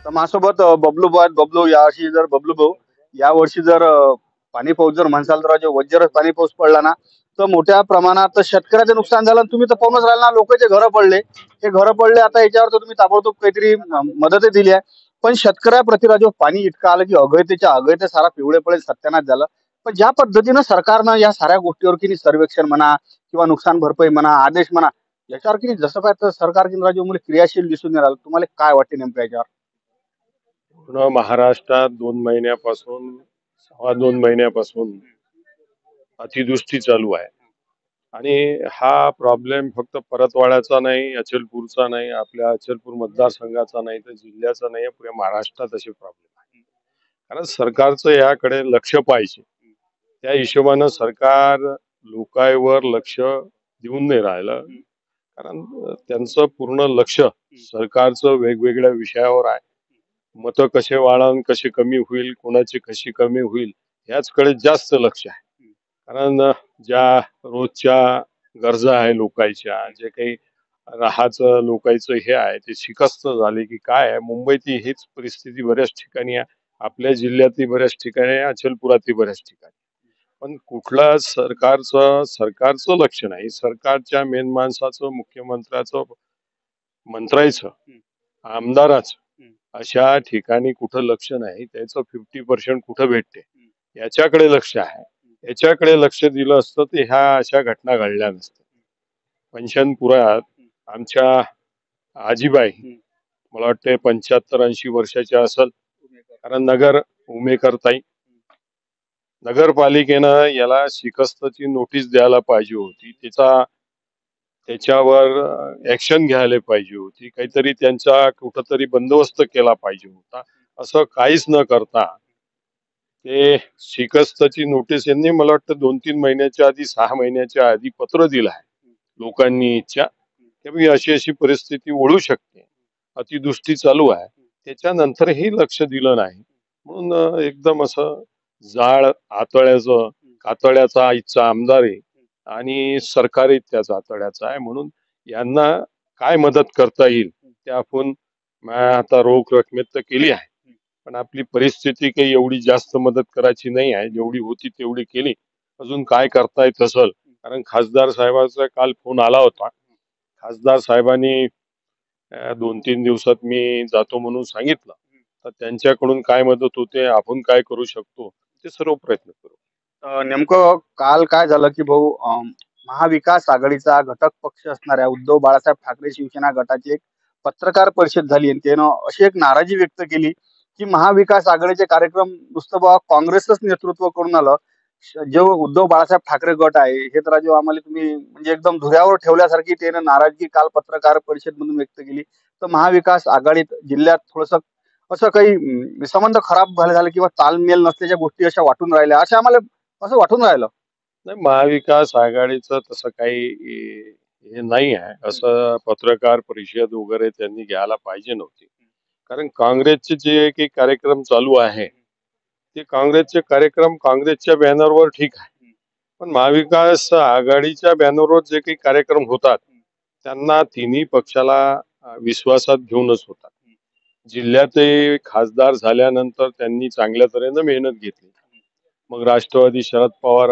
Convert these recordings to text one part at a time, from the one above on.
तर माझ्यासोबत बबलू भाऊ आहेत. बबलू यावर्षी जर बबलू भाऊ यावर्षी जर पाणी पाऊस जर म्हणसाल तर जो वज्रच पाणी पाऊस पडला ना तर मोठ्या प्रमाणात शेतकऱ्याचं नुकसान झालं. आणि तुम्ही तर पाहूनच राहिला ना, लोकांचे घरं पडले. हे घरं पडले, आता याच्यावर तर तुम्ही ताबडतोब काहीतरी मदतही दिली आहे. पण शेतकऱ्याप्रती राजू पाणी इतकं आलं की अगयतेच्या अगयते सारा पिवळे पडेल सत्यानाश झालं. पण ज्या पद्धतीनं सरकारनं या साऱ्या गोष्टीवर की सर्वेक्षण म्हणा किंवा नुकसान भरपाई म्हणा, आदेश म्हणा, याच्यावर की जसं काय तर सरकार की राजू मला क्रियाशील दिसून नाही राहिलं. तुम्हाला काय वाटते नेमकं याच्यावर? पूर्ण महाराष्ट्रात 2 महिन्यापासून अतिवृष्टी चालू आहे. आणि हा प्रॉब्लेम फक्त परतवाड्याचा नाही, अचलपूरचा नाही, आपल्या अचलपूर मतदारसंघाचा नाही, तर जिल्ह्याचा नाही, पुऱ्या महाराष्ट्रात असे प्रॉब्लेम आहे. कारण सरकारचं याकडे लक्ष पाहिजे. त्या हिशोबानं सरकार लोकांवर लक्ष देऊन नाही राहिलं. कारण त्यांचं पूर्ण लक्ष सरकारचं वेगवेगळ्या विषयावर आहे. मतं कसे वाढन, कसे कमी होईल, कोणाची कशी कमी होईल, याचकडे जास्त लक्ष आहे. कारण ज्या रोजच्या गरजा आहे लोकांच्या, जे काही राहायचं लोकांचं हे आहे ते शिकस्त झाले की काय आहे. मुंबईतही हीच परिस्थिती बऱ्याच ठिकाणी आहे, आपल्या जिल्ह्यातही बऱ्याच ठिकाणी आहे, अचलपुरातही बऱ्याच ठिकाणी. पण कुठला सरकारचं लक्ष नाही. सरकारच्या मेन माणसाचं, मुख्यमंत्र्याचं, मंत्र्याचं, आमदाराचं अशा ठिकाणी कुठं लक्ष नाही. त्याचं 50% कुठं भेटते याच्याकडे लक्ष आहे. याच्याकडे लक्ष दिलं असतं तर ह्या अशा घटना घडल्या नसत्या. पंढरपुरात आमच्या आजीबाई, मला वाटते 75-80 वर्षाच्या असेल. कारण उमेकरताई नगरपालिकेनं याला शिकस्तची नोटीस द्यायला पाहिजे होती. त्याच्यावर ऍक्शन घ्यायला पाहिजे होती. काहीतरी त्यांचा कुठंतरी बंदोबस्त केला पाहिजे होता. असं काहीच न करता ते शिकस्तची नोटीस यांनी मला वाटतं 2-3 महिन्याच्या आधी, 6 महिन्याच्या आधी पत्र दिलं आहे लोकांनी इच्छा की अशी अशी परिस्थिती ओढू शकते, अतिवृष्टी चालू आहे. त्याच्यानंतरही लक्ष दिलं नाही. म्हणून एकदम असं जाळ कातळ्याचा इच्छा आमदार आहे आणि सरकारही त्याच आतड्याचा आहे. म्हणून यांना काय मदत करता येईल ते आपण आता रोख रकमेत तर केली आहे. पण आपली परिस्थिती काही एवढी जास्त मदत करायची नाही आहे. जेवढी होती तेवढी केली. अजून काय करता येत असेल, कारण खासदार साहेबांचा काल फोन आला होता. खासदार साहेबांनी 2-3 दिवसात मी जातो म्हणून सांगितलं. तर त्यांच्याकडून काय मदत होते, आपण काय करू शकतो, ते सर्व प्रयत्न करू. नेमकं काल काय झालं की भाऊ, महाविकास आघाडीचा घटक पक्ष असणाऱ्या उद्धव बाळासाहेब ठाकरे शिवसेना गटाची एक पत्रकार परिषद झाली आणि त्यानं अशी एक नाराजी व्यक्त केली की महाविकास आघाडीचे कार्यक्रम नुसतं बा काँग्रेसच नेतृत्व करून आलं. जो उद्धव बाळासाहेब ठाकरे गट आहे हे तर राजू आम्हाला तुम्ही म्हणजे एकदम धुऱ्यावर ठेवल्यासारखी त्यानं नाराजगी काल पत्रकार परिषद मधून व्यक्त केली. तर महाविकास आघाडीत जिल्ह्यात थोडस असं काही संबंध खराब झाले किंवा तालमेल नसल्याच्या गोष्टी अशा वाटून राहिल्या, अशा आम्हाला असं वाटून राहिलं. नाही, महाविकास आघाडीचं तसं काही हे नाही आहे. असं पत्रकार परिषद वगैरे त्यांनी घ्यायला पाहिजे नव्हती. कारण काँग्रेसचे जे काही कार्यक्रम चालू आहे ते काँग्रेसचे कार्यक्रम काँग्रेसच्या बॅनरवर ठीक आहे. पण महाविकास आघाडीच्या बॅनरवर जे काही कार्यक्रम होतात त्यांना तिन्ही पक्षाला विश्वासात घेऊनच होतात. जिल्ह्यातही खासदार झाल्यानंतर त्यांनी चांगल्या तऱ्हेनं मेहनत घेतली. मग राष्ट्रवादी शरद पवार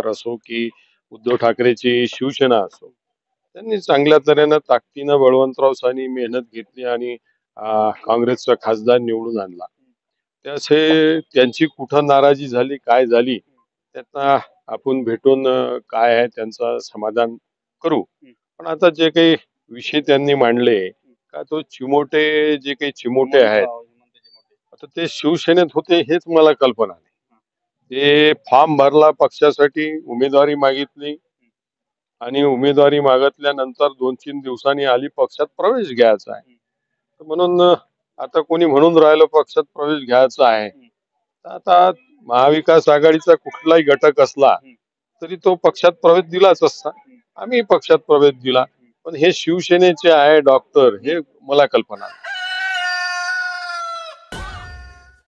असो की उद्धव ठाकरेची शिवसेना असो, त्यांनी चांगल्या तऱ्हेनं ताकदीनं बळवंतराव सानी मेहनत घेतली आणि काँग्रेसचा खासदार निवडून आणला. त्याचे त्यांची कुठं नाराजी झाली, काय झाली, त्यांना आपण भेटून काय आहे त्यांचं समाधान करू. पण आता जे काही विषय त्यांनी मांडले का, तो जे काही चिमोटे आहेत, आता ते शिवसेनेत होते हेच मला कल्पना नाही. ते फॉर्म भरला पक्षासाठी, उमेदवारी मागितली आणि उमेदवारी मागितल्यानंतर 2-3 दिवसांनी आली पक्षात प्रवेश घ्यायचा आहे. म्हणून आता कोणी म्हणून राहिलं पक्षात प्रवेश घ्यायचा आहे, तर आता महाविकास आघाडीचा कुठलाही घटक असला तरी तो पक्षात प्रवेश दिलाच असता. आम्ही पक्षात प्रवेश दिला. पण हे शिवसेनेचे आहे डॉक्टर, हे मला कल्पना नाही.